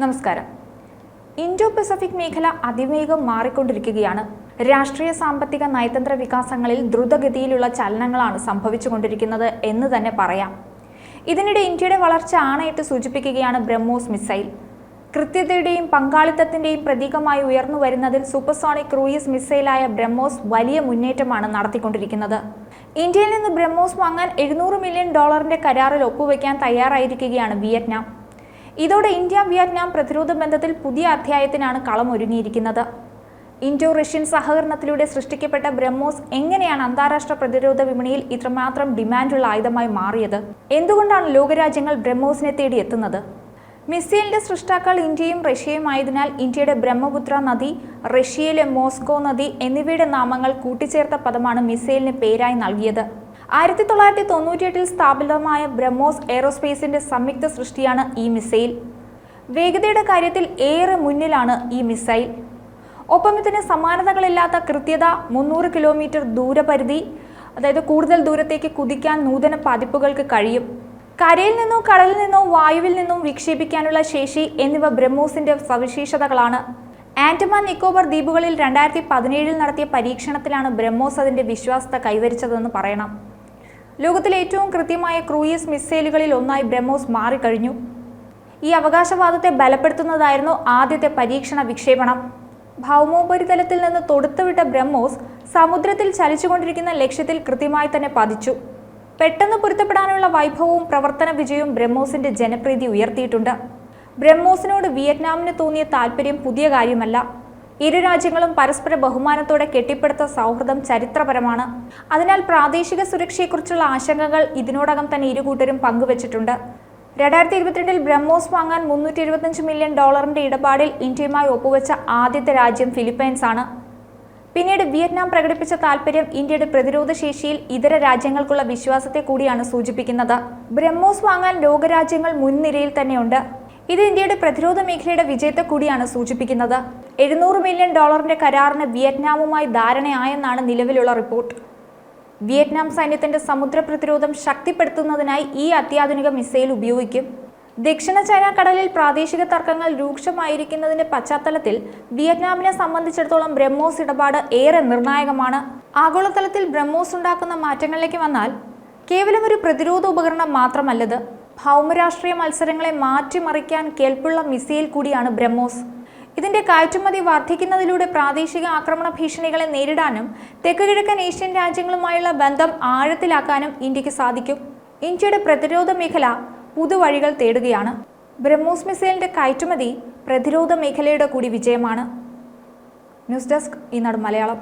നമസ്കാരം. Indo Pacific മേഖല അതിവേഗം മാറിക്കൊണ്ടിരിക്കുകയാണ്. രാഷ്ട്രീയ, സാമ്പത്തിക, നയതന്ത്ര വികാസങ്ങളിൽ ദ്രുതഗതിയിലുള്ള ചലനങ്ങളാണ് സംഭവിച്ചുകൊണ്ടിരിക്കുന്നത് എന്ന് തന്നെ പറയാം. ഇതിനിടെ ഇന്ത്യയുടെ വളർച്ച ആണയിട്ട് സൂചിപ്പിക്കുകയാണ് ബ്രഹ്മോസ് മിസൈൽ. കൃത്യതയുടെയും പങ്കാളിത്തത്തിന്റെയും പ്രതീകമായി ഉയർന്നു വരുന്നതിൽ സൂപ്പർസോണിക് ക്രൂയിസ് മിസൈലായ ബ്രഹ്മോസ് വലിയ മുന്നേറ്റമാണ് നടത്തിക്കൊണ്ടിരിക്കുന്നത്. ഇന്ത്യയിൽ നിന്ന് ബ്രഹ്മോസ് വാങ്ങാൻ $700 മില്യൺ കരാറിൽ ഒപ്പുവെക്കാൻ തയ്യാറായിരിക്കുകയാണ് വിയറ്റ്നാം. ഇതോടെ ഇന്ത്യ വിയറ്റ്നാം പ്രതിരോധ ബന്ധത്തിൽ പുതിയ അധ്യായത്തിനാണ് കളമൊരുങ്ങിയിരിക്കുന്നത്. ഇൻഡോ റഷ്യൻ സഹകരണത്തിലൂടെ സൃഷ്ടിക്കപ്പെട്ട ബ്രഹ്മോസ് എങ്ങനെയാണ് അന്താരാഷ്ട്ര പ്രതിരോധ വിപണിയിൽ ഇത്രമാത്രം ഡിമാൻഡുള്ള ആയുധമായി മാറിയത്? എന്തുകൊണ്ടാണ് ലോകരാജ്യങ്ങൾ ബ്രഹ്മോസിനെ തേടി എത്തുന്നത്? മിസൈലിന്റെ സൃഷ്ടാക്കൾ ഇന്ത്യയും റഷ്യയുമായതിനാൽ ഇന്ത്യയുടെ ബ്രഹ്മപുത്ര നദി, റഷ്യയിലെ മോസ്കോ നദി എന്നിവയുടെ നാമങ്ങൾ കൂട്ടിച്ചേർത്ത പദമാണ് മിസൈലിന് പേരായി നൽകിയത്. 1998 സ്ഥാപിതമായ ബ്രഹ്മോസ് എയ്റോസ്പേസിന്റെ സംയുക്ത സൃഷ്ടിയാണ് ഈ മിസൈൽ. വേഗതയുടെ കാര്യത്തിൽ ഏറെ മുന്നിലാണ് ഈ മിസൈൽ. ഒപ്പം ഇതിന് സമാനതകളില്ലാത്ത കൃത്യത, 300 കിലോമീറ്റർ ദൂരപരിധി, അതായത് കൂടുതൽ ദൂരത്തേക്ക് കുതിക്കാൻ നൂതന പതിപ്പുകൾക്ക് കഴിയും. കരയിൽ നിന്നോ കടലിൽ നിന്നോ വായുവിൽ നിന്നും വിക്ഷേപിക്കാനുള്ള ശേഷി എന്നിവ ബ്രഹ്മോസിന്റെ സവിശേഷതകളാണ്. ആൻഡമാൻ നിക്കോബാർ ദ്വീപുകളിൽ 2017 നടത്തിയ പരീക്ഷണത്തിലാണ് ബ്രഹ്മോസ് അതിന്റെ വിശ്വാസ്യത കൈവരിച്ചതെന്ന് പറയണം. ലോകത്തിലെ ഏറ്റവും കൃത്യമായ ക്രൂയിസ് മിസൈലുകളിൽ ഒന്നായി ബ്രഹ്മോസ് മാറിക്കഴിഞ്ഞു. ഈ അവകാശവാദത്തെ ബലപ്പെടുത്തുന്നതായിരുന്നു ആദ്യത്തെ പരീക്ഷണ വിക്ഷേപണം. ഭൗമോപരിതലത്തിൽ നിന്ന് തൊടുത്തുവിട്ട ബ്രഹ്മോസ് സമുദ്രത്തിൽ ചലിച്ചുകൊണ്ടിരിക്കുന്ന ലക്ഷ്യത്തിൽ കൃത്യമായി തന്നെ പതിച്ചു. പെട്ടെന്ന് പൊരുത്തപ്പെടാനുള്ള വൈഭവവും പ്രവർത്തന വിജയവും ബ്രഹ്മോസിന്റെ ജനപ്രീതി ഉയർത്തിയിട്ടുണ്ട്. ബ്രഹ്മോസിനോട് വിയറ്റ്നാമിന് തോന്നിയ താല്പര്യം പുതിയ കാര്യമല്ല. ഇരു രാജ്യങ്ങളും പരസ്പര ബഹുമാനത്തോടെ കെട്ടിപ്പടുത്ത സൗഹൃദം ചരിത്രപരമാണ്. അതിനാൽ പ്രാദേശിക സുരക്ഷയെക്കുറിച്ചുള്ള ആശങ്കകൾ ഇതിനോടകം തന്നെ ഇരുകൂട്ടരും പങ്കുവച്ചിട്ടുണ്ട്. 2022 ബ്രഹ്മോസ് വാങ്ങാൻ $375 മില്യൺ ഇടപാടിൽ ഇന്ത്യയുമായി ഒപ്പുവെച്ച ആദ്യത്തെ രാജ്യം ഫിലിപ്പൈൻസ് ആണ്. പിന്നീട് വിയറ്റ്നാം പ്രകടിപ്പിച്ച താല്പര്യം ഇന്ത്യയുടെ പ്രതിരോധ ശേഷിയിൽ ഇതര രാജ്യങ്ങൾക്കുള്ള വിശ്വാസത്തെ കൂടിയാണ് സൂചിപ്പിക്കുന്നത്. ബ്രഹ്മോസ് വാങ്ങാൻ ലോകരാജ്യങ്ങൾ മുൻനിരയിൽ തന്നെയുണ്ട്. ഇത് ഇന്ത്യയുടെ പ്രതിരോധ മേഖലയുടെ വിജയത്തെ കൂടിയാണ് സൂചിപ്പിക്കുന്നത്. $700 മില്യൺ കരാറിന് വിയറ്റ്നാമുമായി ധാരണയായെന്നാണ് നിലവിലുള്ള റിപ്പോർട്ട്. വിയറ്റ്നാം സൈന്യത്തിന്റെ സമുദ്ര പ്രതിരോധം ശക്തിപ്പെടുത്തുന്നതിനായി ഈ അത്യാധുനിക മിസൈൽ ഉപയോഗിക്കും. ദക്ഷിണ ചൈന കടലിൽ പ്രാദേശിക തർക്കങ്ങൾ രൂക്ഷമായിരിക്കുന്നതിന്റെ പശ്ചാത്തലത്തിൽ വിയറ്റ്നാമിനെ സംബന്ധിച്ചിടത്തോളം ബ്രഹ്മോസ് ഇടപാട് ഏറെ നിർണായകമാണ്. ആഗോളതലത്തിൽ ബ്രഹ്മോസ് ഉണ്ടാക്കുന്ന മാറ്റങ്ങളിലേക്ക് വന്നാൽ കേവലം ഒരു പ്രതിരോധ ഉപകരണം മാത്രമല്ലത്. ഭൗമരാഷ്ട്രീയ മത്സരങ്ങളെ മാറ്റിമറിക്കാൻ കേൾപ്പുള്ള മിസൈൽ കൂടിയാണ് ബ്രഹ്മോസ്. ഇതിന്റെ കയറ്റുമതി വർദ്ധിക്കുന്നതിലൂടെ പ്രാദേശിക ആക്രമണ ഭീഷണികളെ നേരിടാനും തെക്കുകിഴക്കൻ ഏഷ്യൻ രാജ്യങ്ങളുമായുള്ള ബന്ധം ആഴത്തിലാക്കാനും ഇന്ത്യക്ക് സാധിക്കും. ഇന്ത്യയുടെ പ്രതിരോധ മേഖല പുതുവഴികൾ തേടുകയാണ്. ബ്രഹ്മോസ് മിസൈലിന്റെ കയറ്റുമതി പ്രതിരോധ മേഖലയുടെ കൂടി വിജയമാണ്. ന്യൂസ് ഡെസ്ക്, ഈനാട് മലയാളം.